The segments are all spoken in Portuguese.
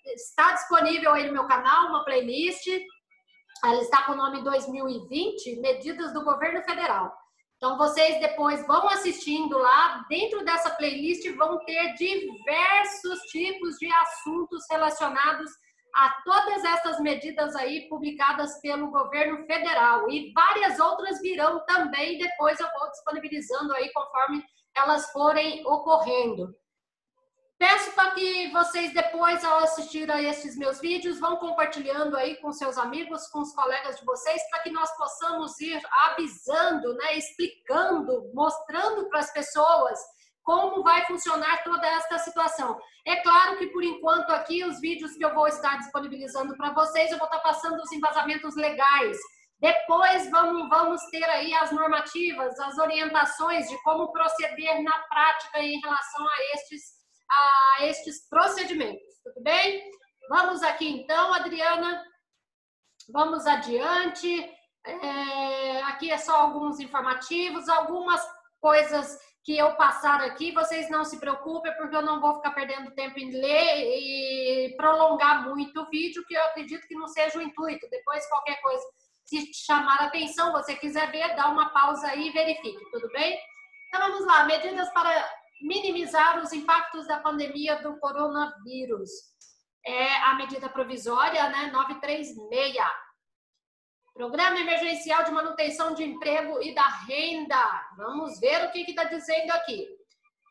Está disponível aí no meu canal uma playlist, ela está com o nome 2020, Medidas do Governo Federal. Então, vocês depois vão assistindo lá, dentro dessa playlist vão ter diversos tipos de assuntos relacionados a todas essas medidas aí publicadas pelo governo federal. E várias outras virão também, depois eu vou disponibilizando aí conforme elas forem ocorrendo. Peço para que vocês depois, ao assistir a esses meus vídeos, vão compartilhando aí com seus amigos, com os colegas de vocês, para que nós possamos ir avisando, né, explicando, mostrando para as pessoas como vai funcionar toda esta situação. É claro que, por enquanto, aqui, os vídeos que eu vou estar disponibilizando para vocês, eu vou estar passando os embasamentos legais. Depois vamos ter aí as normativas, as orientações de como proceder na prática em relação a estes procedimentos, tudo bem? Vamos aqui então, Adriana, vamos adiante. Aqui é só alguns informativos, algumas coisas que eu passar aqui, vocês não se preocupem, porque eu não vou ficar perdendo tempo em ler e prolongar muito o vídeo, que eu acredito que não seja o intuito. Depois, qualquer coisa, se te chamar a atenção, você quiser ver, dá uma pausa aí e verifique, tudo bem? Então, vamos lá, medidas para minimizar os impactos da pandemia do coronavírus. É a medida provisória, né, 936. Programa Emergencial de Manutenção de Emprego e da Renda. Vamos ver o que está dizendo aqui.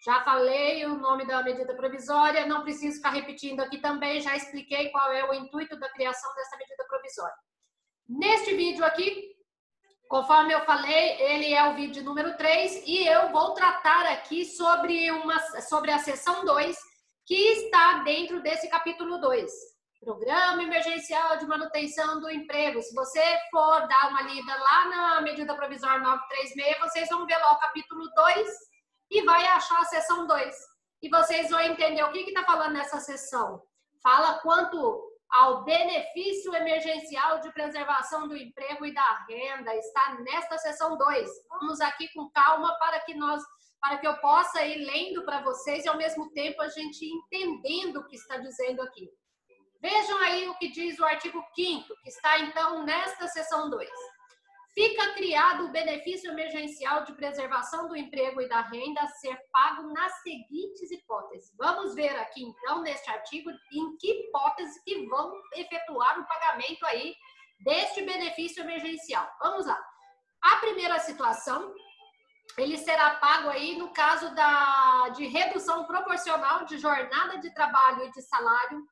Já falei o nome da medida provisória, não preciso ficar repetindo aqui também, já expliquei qual é o intuito da criação dessa medida provisória. Neste vídeo aqui, conforme eu falei, ele é o vídeo número 3 e eu vou tratar aqui sobre a seção 2, que está dentro desse capítulo 2. Programa Emergencial de Manutenção do Emprego. Se você for dar uma lida lá na medida provisória 936, vocês vão ver lá o capítulo 2 e vai achar a seção 2. E vocês vão entender o que está falando nessa seção. Fala quanto ao benefício emergencial de preservação do emprego e da renda, está nesta seção 2. Vamos aqui com calma para que eu possa ir lendo para vocês e ao mesmo tempo a gente entendendo o que está dizendo aqui. Vejam aí o que diz o artigo 5º, que está então nesta seção 2. Fica criado o benefício emergencial de preservação do emprego e da renda a ser pago nas seguintes hipóteses. Vamos ver aqui, então, neste artigo, em que hipóteses que vão efetuar o pagamento aí deste benefício emergencial. Vamos lá. A primeira situação, ele será pago aí no caso de redução proporcional de jornada de trabalho e de salário.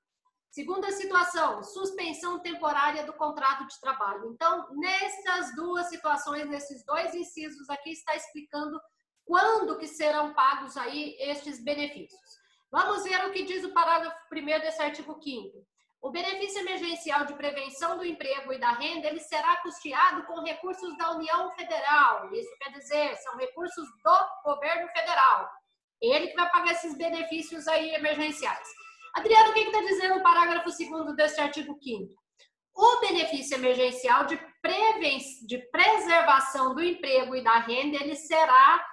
Segunda situação, suspensão temporária do contrato de trabalho. Então, nessas duas situações, nesses dois incisos aqui, está explicando quando que serão pagos aí estes benefícios. Vamos ver o que diz o parágrafo 1º desse artigo 5º. O benefício emergencial de prevenção do emprego e da renda, ele será custeado com recursos da União Federal. Isso quer dizer, são recursos do governo federal. Ele que vai pagar esses benefícios aí emergenciais. Adriano, o que está dizendo o parágrafo 2º deste artigo 5º? O benefício emergencial de preservação do emprego e da renda, ele será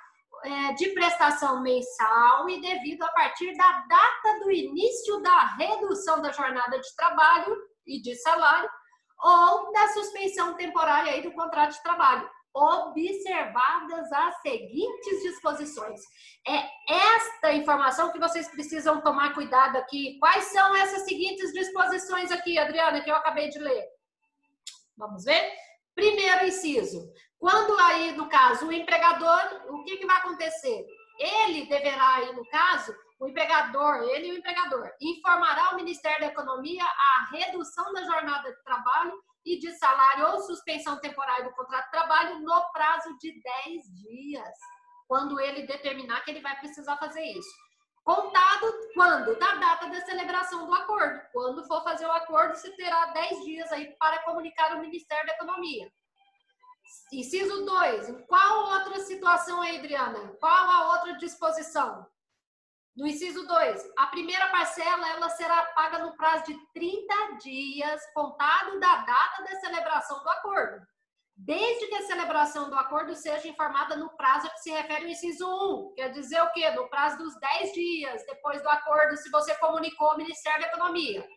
de prestação mensal e devido a partir da data do início da redução da jornada de trabalho e de salário ou da suspensão temporária aí do contrato de trabalho, observadas as seguintes disposições. É esta informação que vocês precisam tomar cuidado aqui. Quais são essas seguintes disposições aqui, Adriana, que eu acabei de ler? Vamos ver? Primeiro inciso. Quando aí, no caso, o empregador, o que vai acontecer? Ele deverá aí, no caso, ele e o empregador, informará ao Ministério da Economia a redução da jornada de trabalho e de salário ou suspensão temporária do contrato de trabalho no prazo de 10 dias, quando ele determinar que ele vai precisar fazer isso. Contado quando? Da data da celebração do acordo. Quando for fazer o acordo, você terá 10 dias aí para comunicar ao Ministério da Economia. Inciso 2. Qual outra situação aí, Adriana? Qual a outra disposição? No inciso 2, a primeira parcela ela será paga no prazo de 30 dias, contado da data da celebração do acordo. desde que a celebração do acordo seja informada no prazo a que se refere ao inciso 1. Quer dizer o quê? No prazo dos 10 dias depois do acordo, se você comunicou ao Ministério da Economia.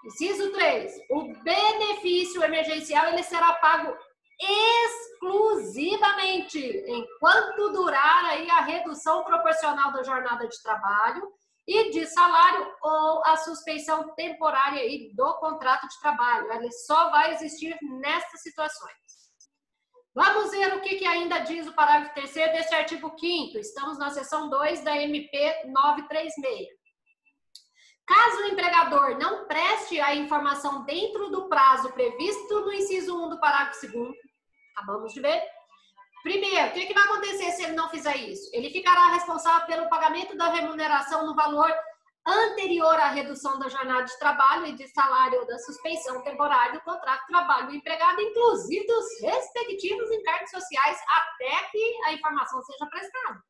Inciso 3. O benefício emergencial ele será pago exclusivamente enquanto durar aí a redução proporcional da jornada de trabalho e de salário ou a suspensão temporária aí do contrato de trabalho. Ele só vai existir nestas situações. Vamos ver o que ainda diz o parágrafo 3º deste artigo 5º. Estamos na seção 2 da MP 936. Caso o empregador não preste a informação dentro do prazo previsto no inciso 1 do parágrafo 2º, acabamos de ver. Primeiro, o que vai acontecer se ele não fizer isso? Ele ficará responsável pelo pagamento da remuneração no valor anterior à redução da jornada de trabalho e de salário ou da suspensão temporária do contrato de trabalho do empregado, inclusive dos respectivos encargos sociais, até que a informação seja prestada.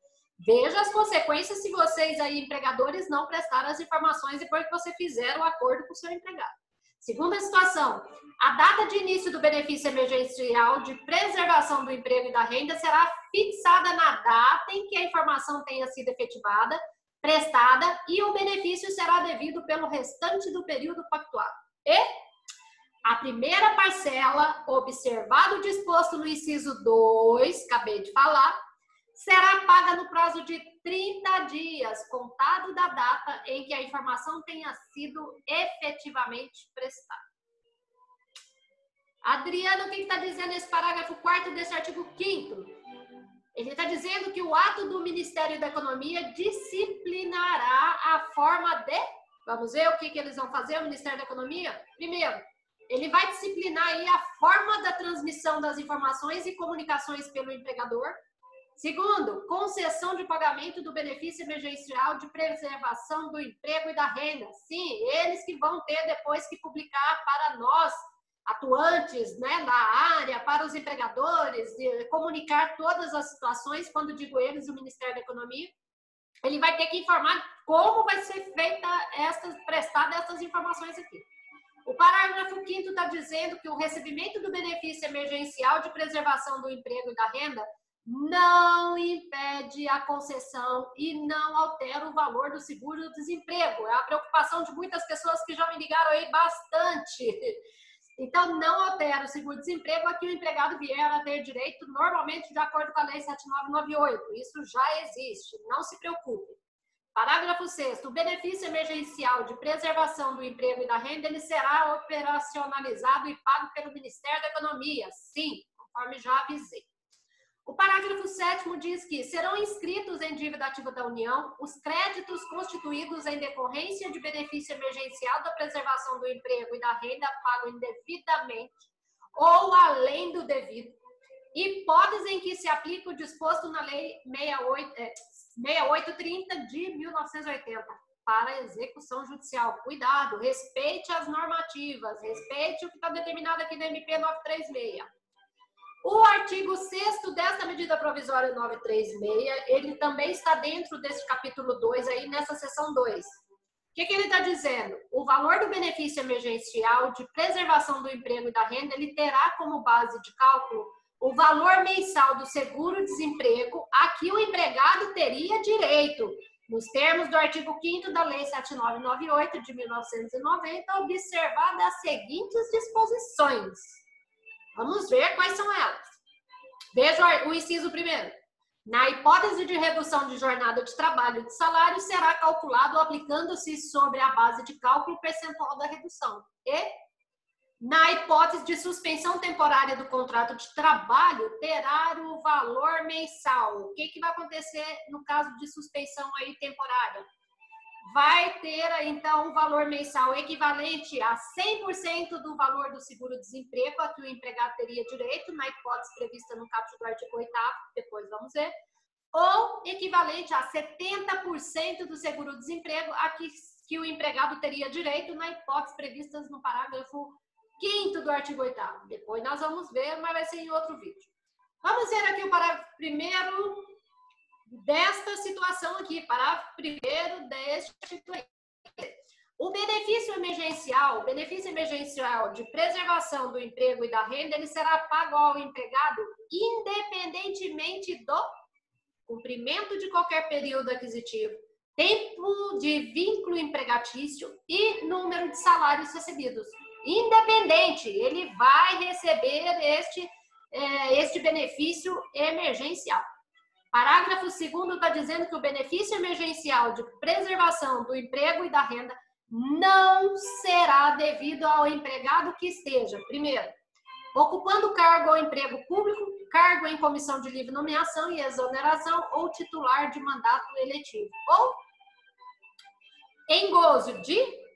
Veja as consequências se vocês aí, empregadores, não prestaram as informações depois que você fizer o acordo com o seu empregado. Segunda situação, a data de início do benefício emergencial de preservação do emprego e da renda será fixada na data em que a informação tenha sido efetivada, prestada e o benefício será devido pelo restante do período pactuado. E a primeira parcela, observado o disposto no inciso 2, acabei de falar, será paga no prazo de 30 dias, contado da data em que a informação tenha sido efetivamente prestada. Adriano, o que está dizendo esse parágrafo 4º desse artigo 5º? Ele está dizendo que o ato do Ministério da Economia disciplinará a forma de... Vamos ver o que eles vão fazer, o Ministério da Economia? Primeiro, ele vai disciplinar aí a forma da transmissão das informações e comunicações pelo empregador. Segundo, concessão de pagamento do benefício emergencial de preservação do emprego e da renda. Sim, eles que vão ter depois que publicar para nós, atuantes, né, da área, para os empregadores, comunicar todas as situações. Quando digo eles, o Ministério da Economia, ele vai ter que informar como vai ser feita prestada essas informações aqui. O parágrafo 5º está dizendo que o recebimento do benefício emergencial de preservação do emprego e da renda não impede a concessão e não altera o valor do seguro-desemprego. É a preocupação de muitas pessoas que já me ligaram aí bastante. Então, não altera o seguro-desemprego a que o empregado vier a ter direito, normalmente de acordo com a Lei 7998. Isso já existe, não se preocupe. Parágrafo 6º. O benefício emergencial de preservação do emprego e da renda, ele será operacionalizado e pago pelo Ministério da Economia. Sim, conforme já avisei. O parágrafo 7º diz que serão inscritos em dívida ativa da União os créditos constituídos em decorrência de benefício emergencial da preservação do emprego e da renda pago indevidamente ou além do devido, hipótese em que se aplica o disposto na Lei 6830 de 1980 para a execução judicial. Cuidado, respeite as normativas, respeite o que está determinado aqui na MP 936. O artigo 6º desta medida provisória 936, ele também está dentro desse capítulo 2 aí, nessa seção 2. O que ele está dizendo? O valor do benefício emergencial de preservação do emprego e da renda, ele terá como base de cálculo o valor mensal do seguro-desemprego a que o empregado teria direito, nos termos do artigo 5º da Lei 7998 de 1990, observadas as seguintes disposições. Vamos ver quais são elas. Veja o inciso 1º. Na hipótese de redução de jornada de trabalho e de salário, será calculado aplicando-se sobre a base de cálculo percentual da redução. E, na hipótese de suspensão temporária do contrato de trabalho, terá o valor mensal. O que vai acontecer no caso de suspensão aí temporária? Vai ter, então, um valor mensal equivalente a 100% do valor do seguro-desemprego a que o empregado teria direito, na hipótese prevista no caput do artigo 8º, depois vamos ver, ou equivalente a 70% do seguro-desemprego a que o empregado teria direito, na hipótese previstas no parágrafo 5º do artigo 8º. Depois nós vamos ver, mas vai ser em outro vídeo. Vamos ver aqui o parágrafo 1º desta situação aqui, parágrafo 1º deste artigo. O benefício emergencial de preservação do emprego e da renda, ele será pago ao empregado independentemente do cumprimento de qualquer período aquisitivo, tempo de vínculo empregatício e número de salários recebidos. Independente, ele vai receber este benefício emergencial. Parágrafo 2º está dizendo que o benefício emergencial de preservação do emprego e da renda não será devido ao empregado que esteja, primeiro, ocupando cargo ou emprego público, cargo em comissão de livre nomeação e exoneração ou titular de mandato eletivo, ou em gozo de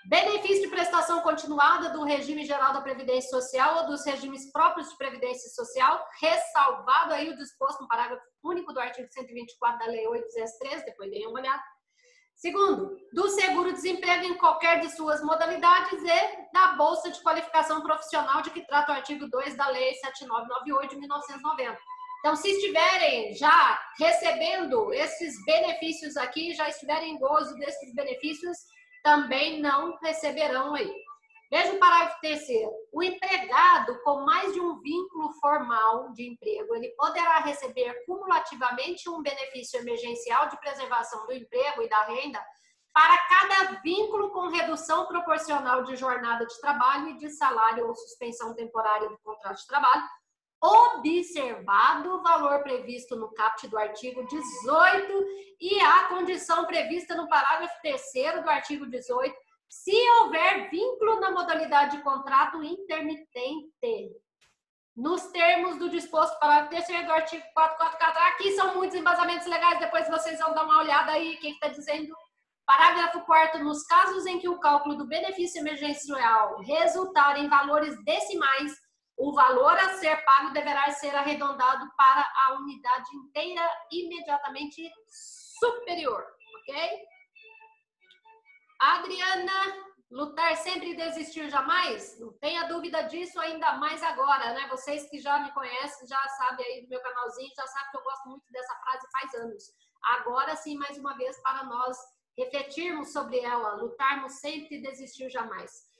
benefício de prestação continuada do regime geral da Previdência Social ou dos regimes próprios de Previdência Social, ressalvado aí o disposto no parágrafo único do artigo 124 da Lei 8.213, depois deem uma olhada. Segundo, do seguro-desemprego em qualquer de suas modalidades e da Bolsa de Qualificação Profissional de que trata o artigo 2 da Lei 7998 de 1990. Então, se estiverem já recebendo esses benefícios aqui, já estiverem em gozo desses benefícios, também não receberão aí. Veja o parágrafo 3º. O empregado com mais de um vínculo formal de emprego, ele poderá receber cumulativamente um benefício emergencial de preservação do emprego e da renda para cada vínculo com redução proporcional de jornada de trabalho e de salário ou suspensão temporária do contrato de trabalho, observado o valor previsto no caput do artigo 18 e a condição prevista no parágrafo 3º do artigo 18, se houver vínculo na modalidade de contrato intermitente. Nos termos do disposto parágrafo 3º do artigo 444, aqui são muitos embasamentos legais, depois vocês vão dar uma olhada aí, o que está dizendo. Parágrafo 4º, nos casos em que o cálculo do benefício emergencial resultar em valores decimais, o valor a ser pago deverá ser arredondado para a unidade inteira imediatamente superior, ok? Adriana, lutar sempre e desistir jamais? Não tenha dúvida disso, ainda mais agora, né? Vocês que já me conhecem, já sabem aí do meu canalzinho, já sabem que eu gosto muito dessa frase faz anos. Agora sim, mais uma vez, para nós refletirmos sobre ela, lutarmos sempre e desistir jamais.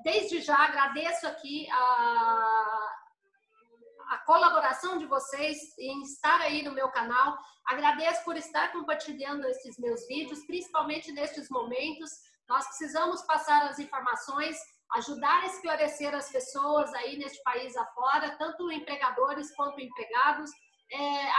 Desde já agradeço aqui a colaboração de vocês em estar aí no meu canal. Agradeço por estar compartilhando esses meus vídeos, principalmente nestes momentos. Nós precisamos passar as informações, ajudar a esclarecer as pessoas aí neste país afora, tanto empregadores quanto empregados.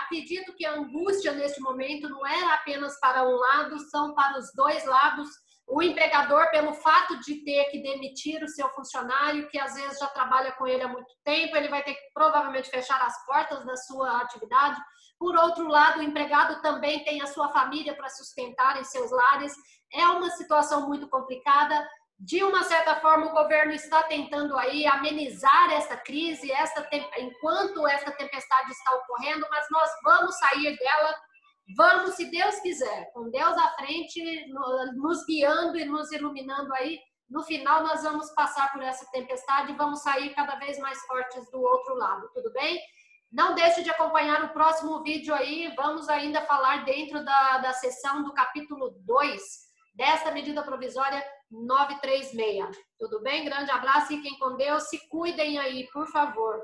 Acredito que a angústia neste momento não era apenas para um lado, são para os dois lados. O empregador, pelo fato de ter que demitir o seu funcionário, que às vezes já trabalha com ele há muito tempo, ele vai ter que provavelmente fechar as portas da sua atividade. Por outro lado, o empregado também tem a sua família para sustentar em seus lares. É uma situação muito complicada. De uma certa forma, o governo está tentando aí amenizar essa crise, enquanto essa tempestade está ocorrendo, mas nós vamos sair dela. Vamos, se Deus quiser, com Deus à frente, nos guiando e nos iluminando aí, no final nós vamos passar por essa tempestade e vamos sair cada vez mais fortes do outro lado, tudo bem? Não deixe de acompanhar o próximo vídeo aí, vamos ainda falar dentro da sessão do capítulo 2, desta medida provisória 936. Tudo bem? Grande abraço, fiquem com Deus, se cuidem aí, por favor.